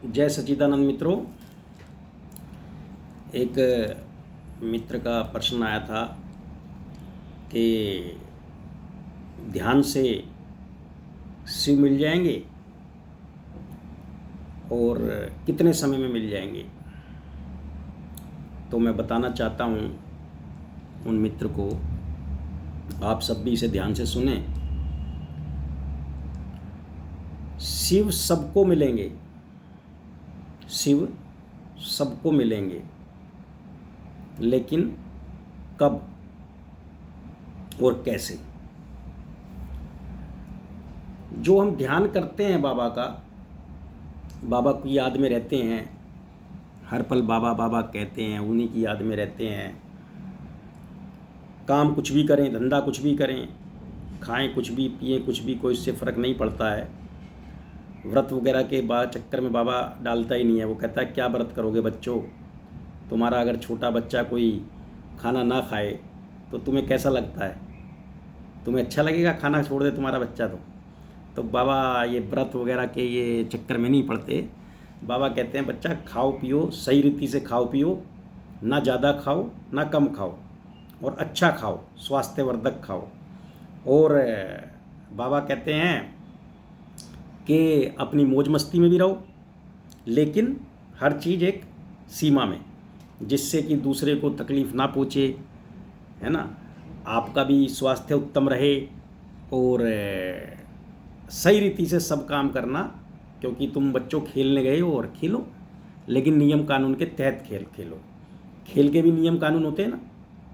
जय सच्चिदानंद मित्रों। एक मित्र का प्रश्न आया था कि ध्यान से शिव मिल जाएंगे और कितने समय में मिल जाएंगे। तो मैं बताना चाहता हूँ उन मित्र को, आप सब भी इसे ध्यान से सुने। शिव सबको मिलेंगे, शिव सबको मिलेंगे, लेकिन कब और कैसे। जो हम ध्यान करते हैं बाबा का, बाबा की याद में रहते हैं, हर पल बाबा बाबा कहते हैं, उन्हीं की याद में रहते हैं। काम कुछ भी करें, धंधा कुछ भी करें, खाएं कुछ भी, पिए कुछ भी, कोई इससे फ़र्क नहीं पड़ता है। व्रत वगैरह के बाद चक्कर में बाबा डालता ही नहीं है। वो कहता है क्या व्रत करोगे बच्चों, तुम्हारा अगर छोटा बच्चा कोई खाना ना खाए तो तुम्हें कैसा लगता है? तुम्हें अच्छा लगेगा खाना छोड़ दे तुम्हारा बच्चा? तो बाबा ये व्रत वगैरह के ये चक्कर में नहीं पड़ते। बाबा कहते हैं बच्चा खाओ पियो, सही रीति से खाओ पियो, ना ज़्यादा खाओ ना कम खाओ, और अच्छा खाओ, स्वास्थ्यवर्धक खाओ। और बाबा कहते हैं कि अपनी मौज मस्ती में भी रहो, लेकिन हर चीज़ एक सीमा में, जिससे कि दूसरे को तकलीफ़ ना पहुँचे, है ना, आपका भी स्वास्थ्य उत्तम रहे। और सही रीति से सब काम करना, क्योंकि तुम बच्चों खेलने गए हो और खेलो, लेकिन नियम कानून के तहत खेलो। खेल के भी नियम कानून होते हैं ना,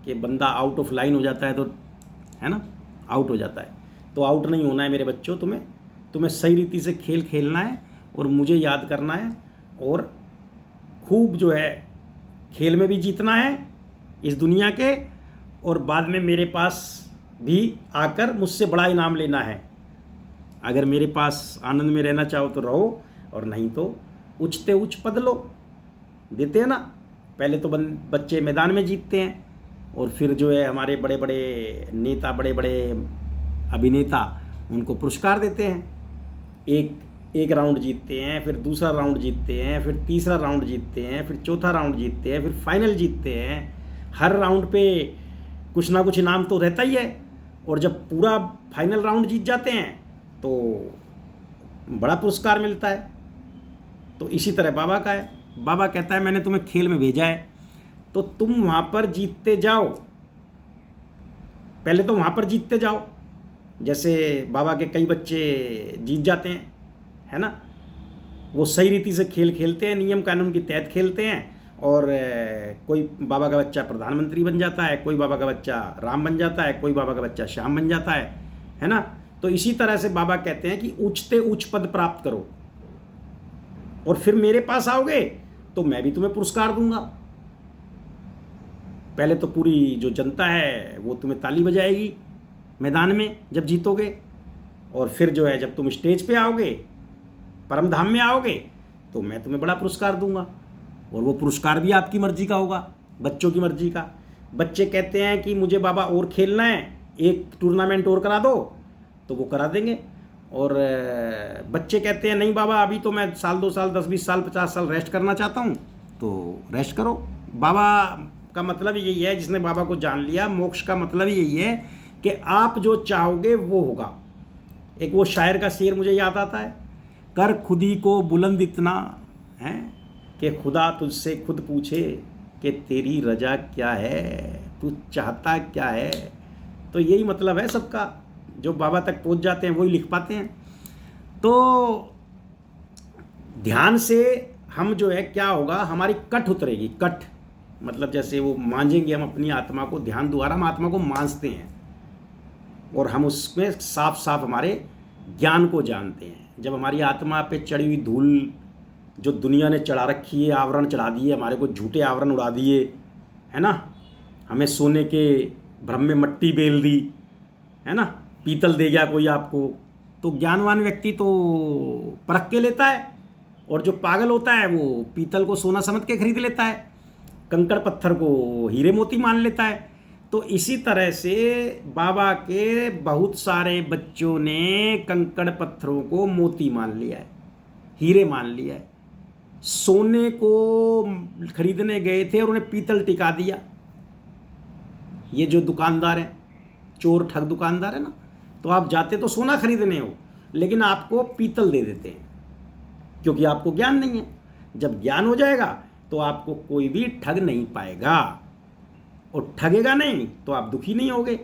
कि बंदा आउट ऑफ लाइन हो जाता है तो, है ना, आउट हो जाता है। तो आउट नहीं होना है मेरे बच्चों, तुम्हें सही रीति से खेल खेलना है और मुझे याद करना है, और खूब जो है खेल में भी जीतना है इस दुनिया के, और बाद में मेरे पास भी आकर मुझसे बड़ा इनाम लेना है। अगर मेरे पास आनंद में रहना चाहो तो रहो, और नहीं तो उच्चते उच्च पद लो। देते हैं ना, पहले तो बच्चे मैदान में जीतते हैं, और फिर जो है हमारे बड़े बड़े नेता, बड़े बड़े अभिनेता उनको पुरस्कार देते हैं। एक राउंड जीतते हैं, फिर दूसरा राउंड जीतते हैं, फिर तीसरा राउंड जीतते हैं, फिर चौथा राउंड जीतते हैं, फिर फाइनल जीतते हैं। हर राउंड पे कुछ ना कुछ इनाम तो रहता ही है, और जब पूरा फाइनल राउंड जीत जाते हैं तो बड़ा पुरस्कार मिलता है। तो इसी तरह बाबा का है। बाबा कहता है मैंने तुम्हें खेल में भेजा है तो तुम वहाँ पर जीतते जाओ, पहले तो वहाँ पर जीतते जाओ। जैसे बाबा के कई बच्चे जीत जाते हैं, है ना, वो सही रीति से खेल खेलते हैं, नियम कानून के तहत खेलते हैं, और कोई बाबा का बच्चा प्रधानमंत्री बन जाता है, कोई बाबा का बच्चा राम बन जाता है, कोई बाबा का बच्चा श्याम बन जाता है ना। तो इसी तरह से बाबा कहते हैं कि उच्चते उच्च पद प्राप्त करो, और फिर मेरे पास आओगे तो मैं भी तुम्हें पुरस्कार दूंगा। पहले तो पूरी जो जनता है वो तुम्हें ताली बजाएगी मैदान में जब जीतोगे, और फिर जो है जब तुम स्टेज पे आओगे, परम धाम में आओगे, तो मैं तुम्हें बड़ा पुरस्कार दूंगा। और वो पुरस्कार भी आपकी मर्जी का होगा, बच्चों की मर्जी का। बच्चे कहते हैं कि मुझे बाबा और खेलना है, एक टूर्नामेंट और करा दो, तो वो करा देंगे। और बच्चे कहते हैं नहीं बाबा अभी तो मैं साल 2 साल 10 20 साल 50 साल रेस्ट करना चाहता हूँ, तो रेस्ट करो। बाबा का मतलब यही है, जिसने बाबा को जान लिया, मोक्ष का मतलब यही है कि आप जो चाहोगे वो होगा। एक वो शायर का शेर मुझे याद आता है, कर खुदी को बुलंद इतना है कि खुदा तुझसे खुद पूछे कि तेरी रजा क्या है, तू चाहता क्या है। तो यही मतलब है सबका, जो बाबा तक पहुंच जाते हैं वही लिख पाते हैं। तो ध्यान से हम जो है क्या होगा, हमारी कट उतरेगी। कट मतलब जैसे वो मांझेंगे हम अपनी आत्मा को, ध्यान द्वारा हम आत्मा को मांझते हैं, और हम उसमें साफ साफ हमारे ज्ञान को जानते हैं। जब हमारी आत्मा पे चढ़ी हुई धूल जो दुनिया ने चढ़ा रखी है, आवरण चढ़ा दिए हमारे को, झूठे आवरण उड़ा दिए, है ना, हमें सोने के भ्रम में मट्टी बेल दी, है ना, पीतल दे गया कोई आपको, तो ज्ञानवान व्यक्ति तो परख के लेता है, और जो पागल होता है वो पीतल को सोना समझ के खरीद लेता है, कंकड़ पत्थर को हीरे मोती मान लेता है। तो इसी तरह से बाबा के बहुत सारे बच्चों ने कंकड़ पत्थरों को मोती मान लिया है, हीरे मान लिया है। सोने को खरीदने गए थे और उन्हें पीतल टिका दिया। ये जो दुकानदार है, चोर ठग दुकानदार है ना, तो आप जाते तो सोना खरीदने हो, लेकिन आपको पीतल दे देते हैं, क्योंकि आपको ज्ञान नहीं है। जब ज्ञान हो जाएगा तो आपको कोई भी ठग नहीं पाएगा, और ठगेगा नहीं तो आप दुखी नहीं होगे।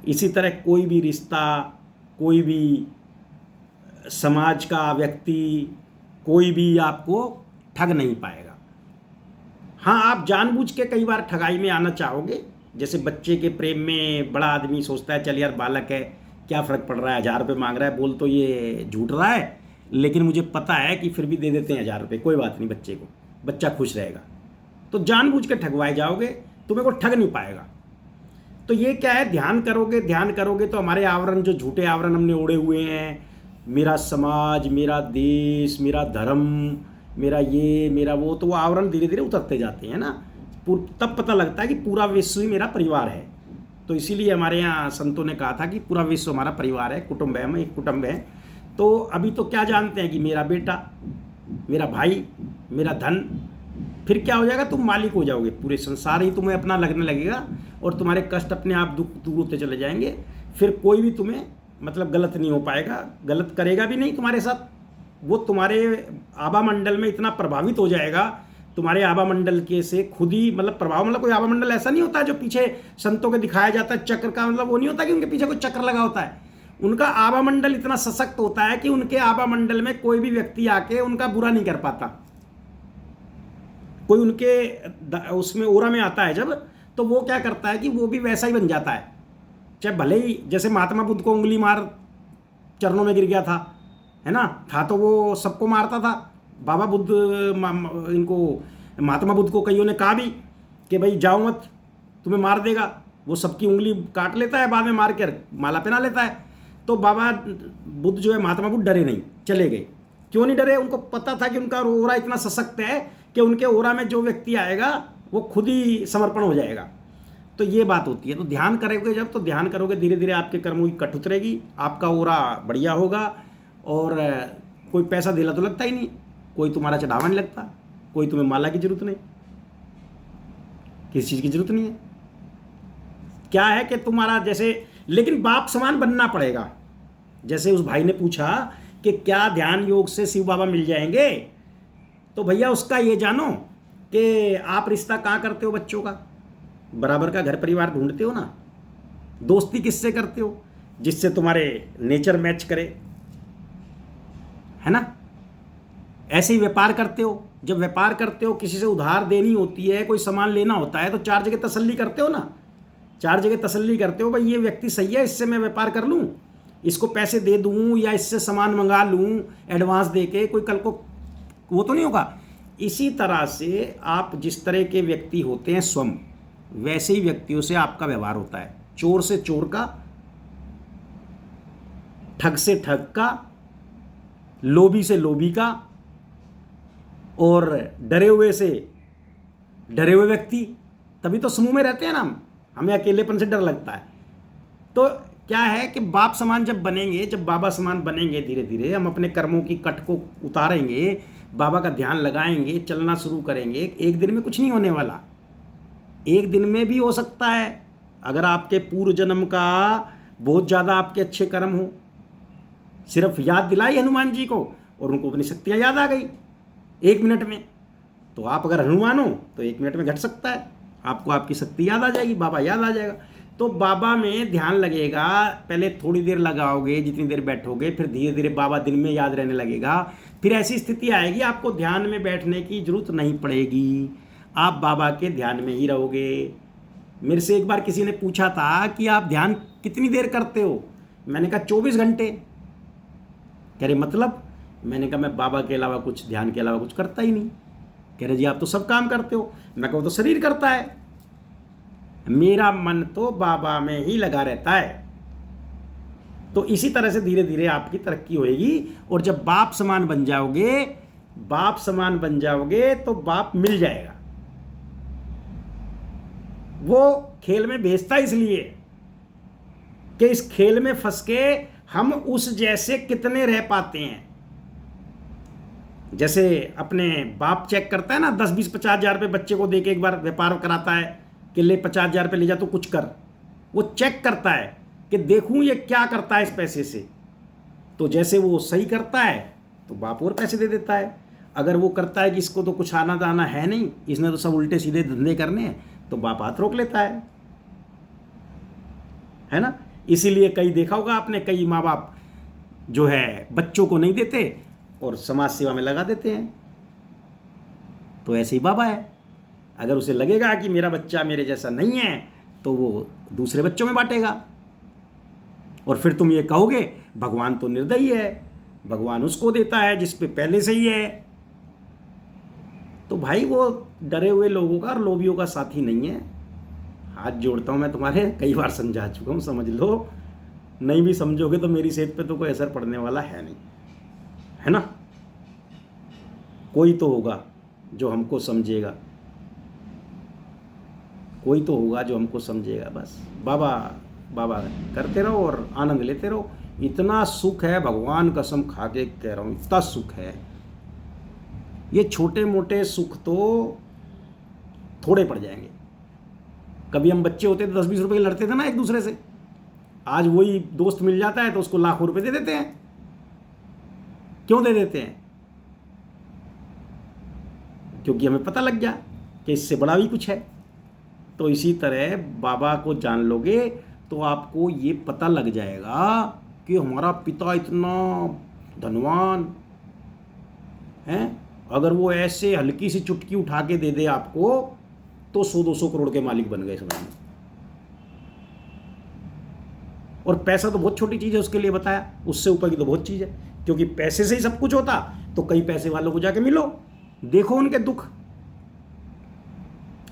इसी तरह कोई भी रिश्ता, कोई भी समाज का व्यक्ति, कोई भी आपको ठग नहीं पाएगा। हाँ, आप जानबूझ के कई बार ठगाई में आना चाहोगे। जैसे बच्चे के प्रेम में बड़ा आदमी सोचता है चल यार बालक है, क्या फ़र्क पड़ रहा है, 1000 रुपये मांग रहा है, बोल तो ये झूठ रहा है, लेकिन मुझे पता है कि फिर भी दे देते हैं 1000 रुपये, कोई बात नहीं, बच्चे को, बच्चा खुश रहेगा। तो जानबूझ के ठगवाए जाओगे, तुम्हें को ठग नहीं पाएगा। तो ये क्या है, ध्यान करोगे, ध्यान करोगे तो हमारे आवरण, जो झूठे आवरण हमने ओढ़े हुए हैं, मेरा समाज, मेरा देश, मेरा धर्म, मेरा ये, मेरा वो, तो वो आवरण धीरे धीरे उतरते जाते हैं ना। तब पता लगता है कि पूरा विश्व ही मेरा परिवार है। तो इसीलिए हमारे यहाँ संतों ने कहा था कि पूरा विश्व हमारा परिवार है, कुटुंब है, हम एक कुटुंब है। तो अभी तो क्या जानते हैं कि मेरा बेटा, मेरा भाई, मेरा धन, फिर क्या हो जाएगा, तुम मालिक हो जाओगे, पूरे संसार ही तुम्हें अपना लगने लगेगा, और तुम्हारे कष्ट अपने आप दुख दूर होते चले जाएंगे। फिर कोई भी तुम्हें मतलब गलत नहीं हो पाएगा, गलत करेगा भी नहीं तुम्हारे साथ। वो तुम्हारे आभा मंडल में इतना प्रभावित हो जाएगा, तुम्हारे आभा मंडल के से खुद ही, मतलब प्रभाव, मतलब कोई आभा मंडल ऐसा नहीं होता जो पीछे संतों के दिखाया जाता है चक्र का, मतलब वो नहीं होता कि उनके पीछे कोई चक्र लगा होता है। उनका आभा मंडल इतना सशक्त होता है कि उनके आभा मंडल में कोई भी व्यक्ति आके उनका बुरा नहीं कर पाता। कोई उनके उसमें ओरा में आता है जब, तो वो क्या करता है कि वो भी वैसा ही बन जाता है, चाहे भले ही, जैसे महात्मा बुद्ध को उंगली मार चरणों में गिर गया था, है ना, था तो वो सबको मारता था। बाबा बुद्ध, इनको महात्मा बुद्ध को कईयों ने कहा भी कि भाई जाओ मत, तुम्हें मार देगा। वो सबकी उंगली काट लेता है, बाद में मार कर माला पहना लेता है। तो बाबा बुद्ध जो है, महात्मा बुद्ध डरे नहीं, चले गए। क्यों नहीं डरे, उनको पता था कि उनका ओरा इतना सशक्त है कि उनके ओरा में जो व्यक्ति आएगा वो खुद ही समर्पण हो जाएगा। तो ये बात होती है। तो ध्यान करोगे जब, तो ध्यान करोगे, धीरे धीरे आपके कर्मों की कट उतरेगी, आपका ओरा बढ़िया होगा, और कोई पैसा दिला तो लगता ही नहीं, कोई तुम्हारा चढ़ावा नहीं लगता, कोई तुम्हें माला की जरूरत नहीं, किसी चीज़ की जरूरत नहीं है। क्या है कि तुम्हारा जैसे, लेकिन बाप समान बनना पड़ेगा। जैसे उस भाई ने पूछा कि क्या ध्यान योग से शिव बाबा मिल जाएंगे, तो भैया उसका ये जानो कि आप रिश्ता कहाँ करते हो बच्चों का, बराबर का घर परिवार ढूंढते हो ना। दोस्ती किससे करते हो, जिससे तुम्हारे नेचर मैच करे, है ना। ऐसे ही व्यापार करते हो, जब व्यापार करते हो, किसी से उधार देनी होती है, कोई सामान लेना होता है, तो 4 जगह तसल्ली करते हो ना, 4 जगह तसल्ली करते हो, भाई ये व्यक्ति सही है, इससे मैं व्यापार कर लूँ, इसको पैसे दे दूँ या इससे सामान मंगा लूँ एडवांस दे के, कोई कल को वो तो नहीं होगा। इसी तरह से आप जिस तरह के व्यक्ति होते हैं स्वयं, वैसे ही व्यक्तियों से आपका व्यवहार होता है। चोर से चोर का, ठग से ठग का, लोभी से लोभी का, और डरे हुए से डरे हुए व्यक्ति। तभी तो समूह में रहते हैं ना, हमें अकेलेपन से डर लगता है। तो क्या है कि बाप समान जब बनेंगे, जब बाबा समान बनेंगे, धीरे धीरे हम अपने कर्मों की कट को उतारेंगे, बाबा का ध्यान लगाएंगे, चलना शुरू करेंगे। एक दिन में कुछ नहीं होने वाला, एक दिन में भी हो सकता है, अगर आपके पूर्व जन्म का बहुत ज़्यादा आपके अच्छे कर्म हो। सिर्फ याद दिलाई हनुमान जी को और उनको अपनी शक्तियाँ याद आ गई 1 मिनट में। तो आप अगर हनुमान हो तो 1 मिनट में घट सकता है, आपको आपकी शक्ति याद आ जाएगी, बाबा याद आ जाएगा। तो बाबा में ध्यान लगेगा, पहले थोड़ी देर लगाओगे, जितनी देर बैठोगे, फिर धीरे धीरे बाबा दिन में याद रहने लगेगा। फिर ऐसी स्थिति आएगी आपको ध्यान में बैठने की जरूरत नहीं पड़ेगी, आप बाबा के ध्यान में ही रहोगे। मेरे से एक बार किसी ने पूछा था कि आप ध्यान कितनी देर करते हो, मैंने कहा 24 घंटे। कह रहे मतलब, मैंने कहा मैं बाबा के अलावा कुछ, ध्यान के अलावा कुछ करता ही नहीं। कह रहे जी आप तो सब काम करते हो। मैं कहूँ तो शरीर करता है, मेरा मन तो बाबा में ही लगा रहता है। तो इसी तरह से धीरे धीरे आपकी तरक्की होएगी, और जब बाप समान बन जाओगे, बाप समान बन जाओगे तो बाप मिल जाएगा। वो खेल में भेजता इसलिए कि इस खेल में फंस के हम उस जैसे कितने रह पाते हैं। जैसे अपने बाप चेक करता है ना, 10-20-50 हज़ार रुपये बच्चे को दे के एक बार व्यापार कराता है कि ले 50 हज़ार रुपये ले जा तो कुछ कर, वो चेक करता है कि देखूं ये क्या करता है इस पैसे से। तो जैसे वो सही करता है तो बाप और पैसे दे देता है। अगर वो करता है कि इसको तो कुछ आना दाना है नहीं, इसने तो सब उल्टे सीधे धंधे करने हैं, तो बाप हाथ रोक लेता है ना। इसीलिए कई देखा होगा आपने, कई माँ बाप जो है बच्चों को नहीं देते और समाज सेवा में लगा देते हैं। तो ऐसे ही बाबा है, अगर उसे लगेगा कि मेरा बच्चा मेरे जैसा नहीं है तो वो दूसरे बच्चों में बांटेगा। और फिर तुम ये कहोगे भगवान तो निर्दयी है, भगवान उसको देता है जिस पे पहले से ही है। तो भाई वो डरे हुए लोगों का और लोभियों का साथी नहीं है। हाथ जोड़ता हूँ मैं तुम्हारे, कई बार समझा चुका हूँ, समझ लो। नहीं भी समझोगे तो मेरी सेहत पे तो कोई असर पड़ने वाला है नहीं, है ना। कोई तो होगा जो हमको समझेगा, कोई तो होगा जो हमको समझेगा। बस बाबा बाबा करते रहो और आनंद लेते रहो। इतना सुख है, भगवान कसम खा के कह रहा हूँ, इतना सुख है। ये छोटे मोटे सुख तो थोड़े पड़ जाएंगे। कभी हम बच्चे होते थे 10-20 रुपए लड़ते थे ना एक दूसरे से, आज वही दोस्त मिल जाता है तो उसको लाखों रुपए दे देते हैं। क्यों दे देते हैं? क्योंकि हमें पता लग गया कि इससे बड़ा भी कुछ है। तो इसी तरह बाबा को जान लोगे तो आपको ये पता लग जाएगा कि हमारा पिता इतना धनवान है। अगर वो ऐसे हल्की सी चुटकी उठा के दे दे आपको तो 100-200 करोड़ के मालिक बन गए समझ में। और पैसा तो बहुत छोटी चीज़ है उसके लिए, बताया, उससे ऊपर की तो बहुत चीज़ है। क्योंकि पैसे से ही सब कुछ होता तो कई पैसे वालों को जाके मिलो, देखो उनके दुख,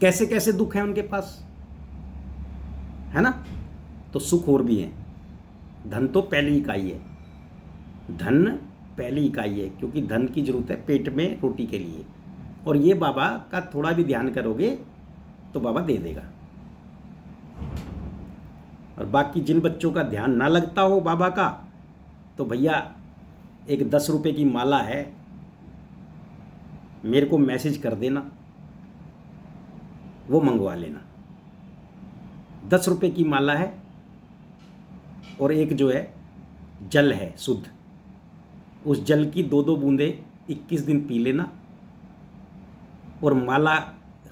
कैसे कैसे दुख है उनके पास, है ना। तो सुख और भी है। धन तो पहली इकाई है, धन पहली इकाई है, क्योंकि धन की जरूरत है पेट में रोटी के लिए। और ये बाबा का थोड़ा भी ध्यान करोगे तो बाबा दे देगा। और बाकी जिन बच्चों का ध्यान ना लगता हो बाबा का, तो भैया एक 10 रुपये की माला है, मेरे को मैसेज कर देना, वो मंगवा लेना। 10 रुपये की माला है और एक जो है जल है शुद्ध, उस जल की 2-2 बूंदें 21 दिन पी लेना और माला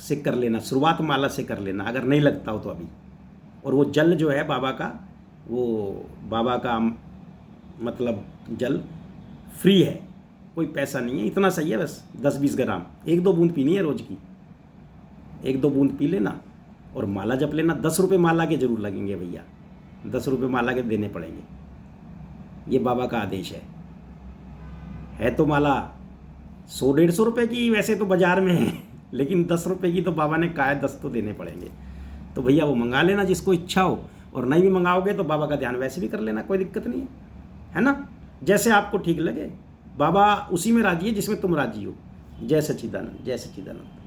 से कर लेना, शुरुआत माला से कर लेना अगर नहीं लगता हो तो अभी। और वो जल जो है बाबा का, वो बाबा का मतलब जल फ्री है, कोई पैसा नहीं है, इतना सही है, बस 10-20 ग्राम, 1-2 बूंद पीनी है रोज की, 1-2 बूंद पी लेना और माला जप लेना। 10 रुपये माला के जरूर लगेंगे भैया, 10 रुपये माला के देने पड़ेंगे, ये बाबा का आदेश है तो माला 100-150 रुपये की वैसे तो बाजार में है, लेकिन 10 रुपये की तो बाबा ने कहा है 10 तो देने पड़ेंगे। तो भैया वो मंगा लेना जिसको इच्छा हो, और नहीं भी मंगाओगे तो बाबा का ध्यान वैसे भी कर लेना, कोई दिक्कत नहीं है ना। जैसे आपको ठीक लगे, बाबा उसी में राजी है जिसमें तुम राजी हो। जय सच्चिदानंद, जय सच्चिदानंद।